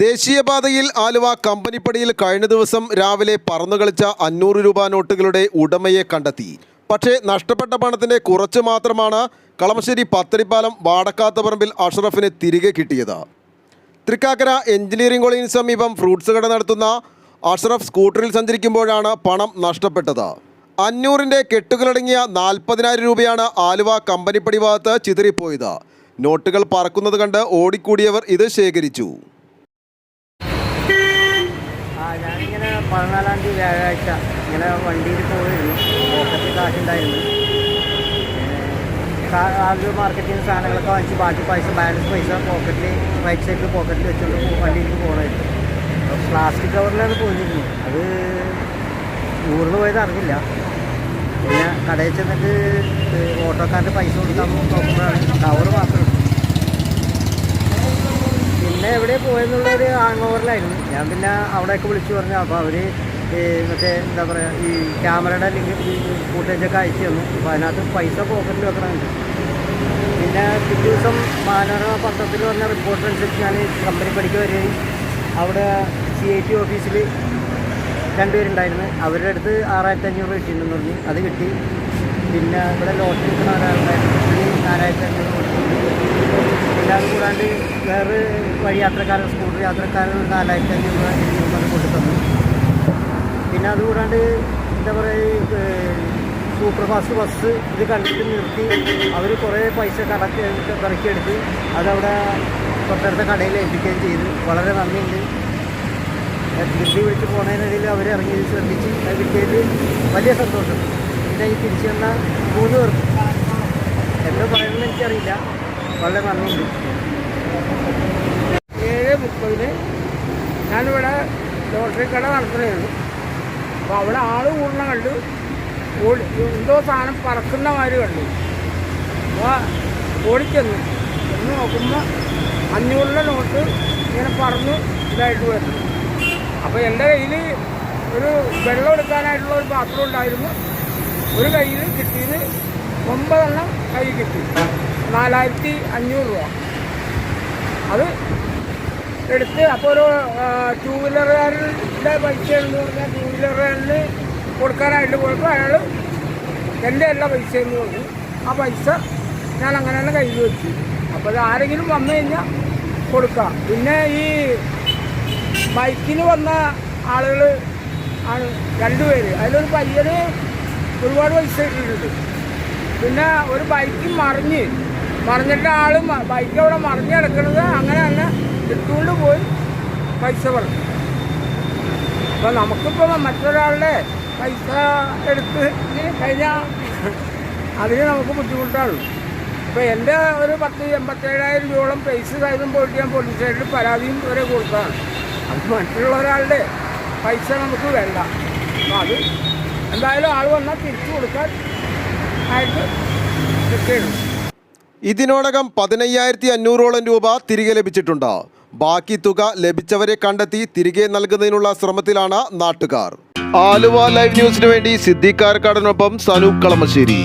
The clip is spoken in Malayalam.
ദേശീയപാതയിൽ ആലുവ കമ്പനിപ്പടിയിൽ കഴിഞ്ഞ ദിവസം രാവിലെ പറന്നുകളിച്ച 500 രൂപ നോട്ടുകളുടെ ഉടമയെ കണ്ടെത്തി. പക്ഷേ നഷ്ടപ്പെട്ട പണത്തിൻ്റെ കുറച്ച് മാത്രമാണ് കളമശ്ശേരി പത്തടിപ്പാലം വാടക്കാത്തപറമ്പിൽ അഷ്റഫിന് തിരികെ കിട്ടിയത്. തൃക്കാക്കര എഞ്ചിനീയറിംഗ് കോളേജിന് സമീപം ഫ്രൂട്ട്സ് കട നടത്തുന്ന അഷ്റഫ് സ്കൂട്ടറിൽ സഞ്ചരിക്കുമ്പോഴാണ് പണം നഷ്ടപ്പെട്ടത്. 500ൻ്റെ കെട്ടുകളടങ്ങിയ 40,000 രൂപയാണ് ആലുവ കമ്പനിപ്പടി ഭാഗത്ത് ചിതറിപ്പോയത്. നോട്ടുകൾ പറക്കുന്നത് കണ്ട് ഓടിക്കൂടിയവർ ഇത് ശേഖരിച്ചു. ഞാനിങ്ങനെ 14-ാം തീയതി വ്യാഴാഴ്ച ഇങ്ങനെ വണ്ടിയിൽ പോയിരുന്നു. പോക്കറ്റിൽ കാശുണ്ടായിരുന്നു. ആദ്യം മാർക്കറ്റിൽ നിന്ന് സാധനങ്ങളൊക്കെ വാങ്ങിച്ച് ബാക്കി ബാലൻസ് പൈസ പോക്കറ്റിൽ റൈറ്റ് സൈഡിൽ പോക്കറ്റിൽ വെച്ചുകൊണ്ട് വണ്ടിയിലേക്ക് പോകണമായിരുന്നു. പ്ലാസ്റ്റിക് കവറിലാണ് പോയിരുന്നു. അത് ഊർന്ന് പോയത് അറിഞ്ഞില്ല. പിന്നെ കടയിൽ ചെന്നിട്ട് ഓട്ടോക്കാരൻ്റെ പൈസ കൊടുക്കാൻ നോക്കുമ്പോഴാണ് കവർ മാത്രം. പിന്നെ എവിടെ പോയെന്നുള്ളൊരു ഹാങ് ഓവറിലായിരുന്നു. ഞാൻ പിന്നെ അവിടെയൊക്കെ വിളിച്ചു പറഞ്ഞു. അപ്പോൾ അവർ മറ്റേ എന്താ പറയുക, ഈ ക്യാമറയുടെ ലിങ്ക് ഫുട്ടേജൊക്കെ അയച്ചു തന്നു. അപ്പോൾ അതിനകത്ത് പൈസ പോക്കറ്റിൽ വെക്കണമുണ്ട്. പിന്നെ പിറ്റേ ദിവസം മനോരമ പത്രത്തിൽ പറഞ്ഞ റിപ്പോർട്ട് അനുസരിച്ച് ഞാൻ കമ്പനിപ്പടിക്ക് വരികയും അവിടെ CIT ഓഫീസിൽ 2 പേരുണ്ടായിരുന്നു. അവരുടെ അടുത്ത് 6,500 കിട്ടിയിട്ടുണ്ടെന്ന് പറഞ്ഞു. അത് കിട്ടി. പിന്നെ ഇവിടെ ലോട്ടറി കിട്ടുന്ന ഒരാളുണ്ടായിരുന്നു. 4,500 കൊടുത്തു. പിന്നെ അത് കൂടാണ്ട് വേറെ വഴി യാത്രക്കാരൻ സ്കൂട്ടർ യാത്രക്കാരൻ 4,500 രൂപ കൊണ്ടു തന്നു. പിന്നെ അതുകൂടാണ്ട് എന്താ പറയുക, സൂപ്പർ ഫാസ്റ്റ് ബസ് ഇത് കണ്ടിട്ട് നിർത്തി അവർ കുറേ പൈസ കറക്കിയെടുത്ത് അതവിടെ തൊട്ടടുത്ത കടയിൽ ഏൽപ്പിക്കുകയും ചെയ്തു. വളരെ നന്ദിയുണ്ട്. തിരിച്ച് വിളിച്ച് പോകുന്നതിനിടയിൽ അവർ ഇറങ്ങി ശ്രദ്ധിച്ച് അത് കിട്ടിയതിൽ വലിയ സന്തോഷം. പിന്നെ ഈ തിരിച്ചു വന്ന 3 പേർക്ക് എന്താ പറയുന്നത് എനിക്കറിയില്ല. വളരെ നന്ദിയുണ്ട്. 7:30 ഞാനിവിടെ ലോട്ടറി കട നടത്തുകയായിരുന്നു. അപ്പോൾ അവിടെ ആൾ കൂടുന്ന കണ്ടു. എന്തോ സാധനം പറക്കുന്ന മാതിരി കണ്ടു. അപ്പോൾ ഓടിച്ചെന്ന് നോക്കുമ്പോൾ 500ൻ്റെ നോട്ട് ഇങ്ങനെ പറന്ന് ഇതായിട്ട് വരുന്നു. അപ്പോൾ എൻ്റെ കയ്യിൽ ഒരു വെള്ളം എടുക്കാനായിട്ടുള്ള ഒരു പാത്രം ഉണ്ടായിരുന്നു. ഒരു കയ്യിൽ കിട്ടിയത് 9 എണ്ണം കൈ കിട്ടി. 4,500 രൂപ അത് എടുത്ത് അപ്പോൾ ഒരു 2 വീലറുകാരൻ്റെ പൈസയെന്ന് പറഞ്ഞാൽ 2 വീലറുകാരന് കൊടുക്കാനായിട്ട് പോയപ്പോൾ അയാൾ എൻ്റെ എല്ലാ പൈസയെന്ന് പറഞ്ഞു. ആ പൈസ ഞാൻ അങ്ങനെ തന്നെ കയ്യിൽ വെച്ചു. അപ്പോൾ അത് ആരെങ്കിലും വന്നു കഴിഞ്ഞാൽ കൊടുക്കാം. പിന്നെ ഈ ബൈക്കിന് വന്ന ആളുകൾ ആണ് 2 പേര്. അതിലൊരു പയ്യന് ഒരുപാട് പൈസ ഇട്ടിട്ടുണ്ട്. പിന്നെ ഒരു ബൈക്ക് മറിഞ്ഞിട്ട് ആൾ ബൈക്ക് അവിടെ മറിഞ്ഞ് കിടക്കുന്നത് അങ്ങനെ തന്നെ ഇട്ടുകൊണ്ട് പോയി പൈസ പറഞ്ഞു. അപ്പോൾ നമുക്കിപ്പോൾ മറ്റൊരാളുടെ പൈസ എടുത്ത് കഴിഞ്ഞാൽ അതിന് നമുക്ക് ബുദ്ധിമുട്ടാണ്. ഇപ്പോൾ എൻ്റെ ഒരു 10,87,000 രൂപയോളം പൈസ സഹിതം പോയിട്ട് ഞാൻ പോലീസ് സ്റ്റേഷനിൽ പരാതിയും വരെ കൊടുത്തതാണ്. അത് മറ്റുള്ള ഒരാളുടെ പൈസ നമുക്ക് വേണ്ട. അപ്പോൾ അത് എന്തായാലും ആൾ വന്നാൽ തിരിച്ചു കൊടുക്കാൻ ആയിട്ട് കിട്ടുകയുള്ളൂ. ഇതിനോടകം 15,500ഓളം രൂപ തിരികെ ലഭിച്ചിട്ടുണ്ട്. ബാക്കി തുക ലഭിച്ചവരെ കണ്ടെത്തി തിരികെ നൽകുന്നതിനുള്ള ശ്രമത്തിലാണ് നാട്ടുകാർ. ആലുവ ലൈവ് ന്യൂസിനു വേണ്ടി സിദ്ദീഖ് കാരക്കാടിനൊപ്പം സനൂപ് കളമശ്ശേരി.